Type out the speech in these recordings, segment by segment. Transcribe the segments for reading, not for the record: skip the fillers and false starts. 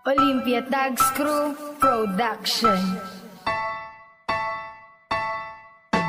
Olympia Tags Crew Production.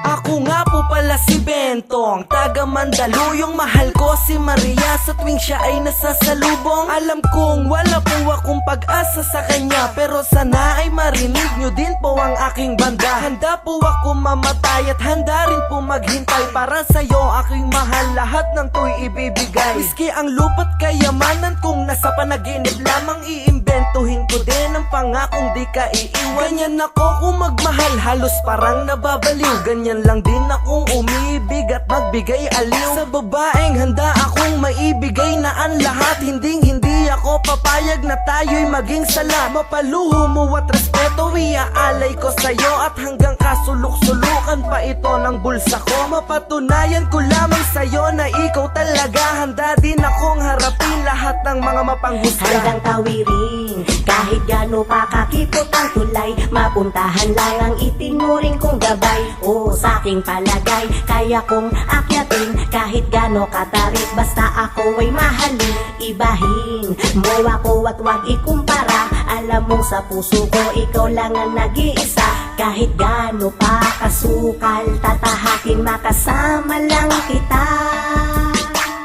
Ako nga po pala si Bentong, taga Mandaluyong. Mahal ko si Maria sa tuwing siya ay nasasalubong. Alam kong wala po akong pag-asa sa kanya, pero sana ay marinig nyo din po ang aking banda. Handa po ako mamatay at handa rin po maghintay. Para sa'yo aking mahal, lahat ng to'y ibibigay. Miski ang lupa't kayamanan kung nasa panaginip lamang, iimbentuhin ko din ang pangakong di ka iiwan. Ganyan ako kung magmahal, halos parang nababaliw. Ganyan lang din akong umibig at magbigay aliw. Sa babaeng handa akong maibigay na ang lahat. Hindi ako papayag na tayo'y maging sala. Mapaluho mo at respeto iaalay ko sa'yo, at hanggang kasulok-sulukan pa ito ng bulsa ko. Mapatunayan ko lamang sa'yo na ikaw talaga. Handa din akong harapin lahat ng mga mapanghusga. Handang tawirin kahit gaano pa kakipot ang tulay, mapuntahan lang ang itinuring kong gabay. O sa aking palagay, kaya kong akyatin kahit gaano katarik, basta ako ay mahalin. Ibahin mo ako at wag ikumpara. Alam mong sa puso ko ikaw lang ang nag-iisa. Kahit gaano pa kasukal, tatahakin makasama lang kita.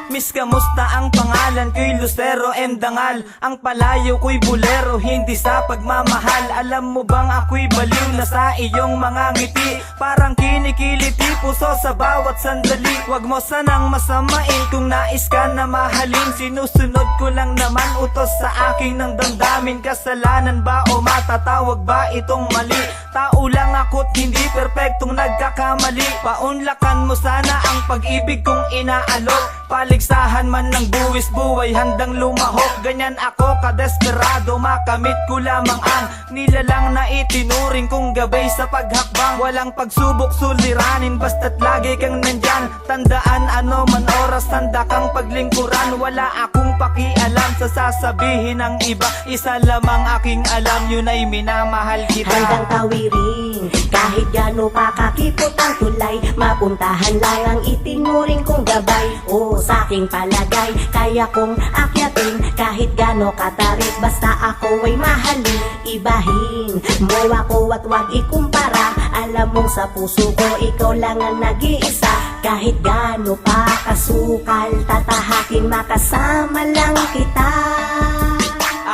Miss, kamusta ang pangalan ko'y Lucero and Dangal? Ang palayo ko'y bulero, hindi sa pagmamahal. Alam mo bang ako'y baliw na sa iyong mga ngiti? Parang kinikiliti puso sa bawat sandali. Huwag mo sanang masamain kung nais ka na mahalin. Sinusunod ko lang naman utos sa aking ng damdamin. Kasalanan ba o matatawag ba itong mali? Tao lang ako't hindi perpektong nagkakamali. Paunlakan mo sana ang pag-ibig kong inaalok. Paligsahan man ng buwis buhay, handang lumahok. Ganyan ako kadesperado, makamit ko lamang ang nilalang na itinuring kong gabay sa paghakbang. Walang pagsubok suliranin, basta't lagi kang nandyan. Tandaan ano man oras, tanda kang paglingkuran. Wala akong pakialam sa sasabihin ng iba, isa lamang aking alam, yun ay minamahal kita. Handang tawirin kahit gaano pa kakipot ang tulay, mapuntahan lang ang itinuring kong gabay. O sa aking palagay, kaya kong akyatin kahit gaano katarik, basta ako ay mahalin. Ibahin mo ako at wag ikumpara. Alam mong sa puso ko ikaw lang ang nag-iisa. Kahit gaano pa kasukal, tatahakin makasama lang kita.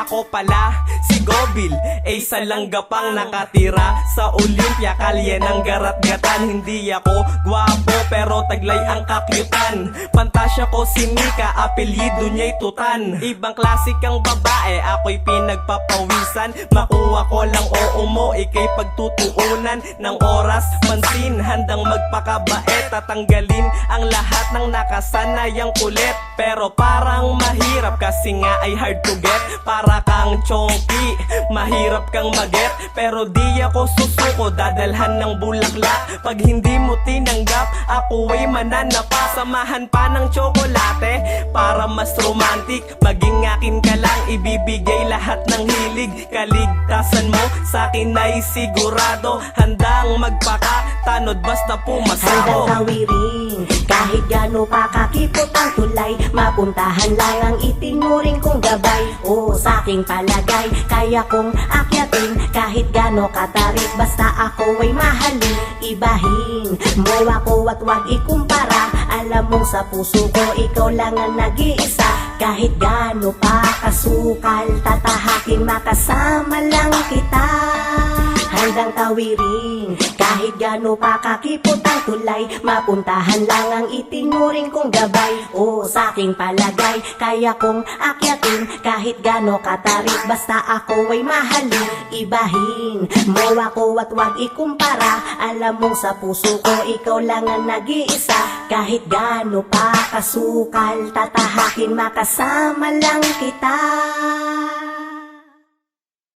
Ako pala si Gobil, isa lang gapang nakatira sa Olympia, kalye ng garat-gatan. Hindi ako gwapo pero taglay ang kakyutan. Pantasya ko si Mika, apelyido niya'y Tutan. Ibang klasik ang babae, ako'y pinagpapawisan. Makuha ko lang oo mo, ika'y pagtutuunan ng oras. Pansin, handang magpakabait, tatanggalin ang lahat ng nakasanayang kulit. Pero parang mahirap kasi nga ay hard to get. Para kang chonky, mahirap kang maget. Pero di ako susuko, dadalhan ng bulaklak. Pag hindi mo tinanggap, ako ay mananapa. Samahan pa ng tsokolate para mas romantic. Maging akin ka lang, ibibigay lahat ng hilig. Kaligtasan mo sa akin ay sigurado. Handang magpakatanod basta pumasako. Handang tawirin kahit gaano pa kakipot ang tulay, mapuntahan lang ang itinuring kong gabay. O sa aking palagay, kaya kong akyatin kahit gaano katarik, basta ako ay mahalin. Ibahin mo ako at wag ikumpara. Alam mong sa puso ko ikaw lang ang nag-iisa. Kahit gaano pa kasukal, tatahakin makasama lang kita. Handang tawirin kahit gaano pa kakipot ang tulay, mapuntahan lang ang itinuring kong gabay. O sa aking palagay, kaya kong akyatin kahit gaano katarik, basta ako ay mahalin. Ibahin mo ako at wag ikumpara. Alam mong sa puso ko ikaw lang ang nag-iisa. Kahit gaano pa kasukal, tatahakin makasama lang kita.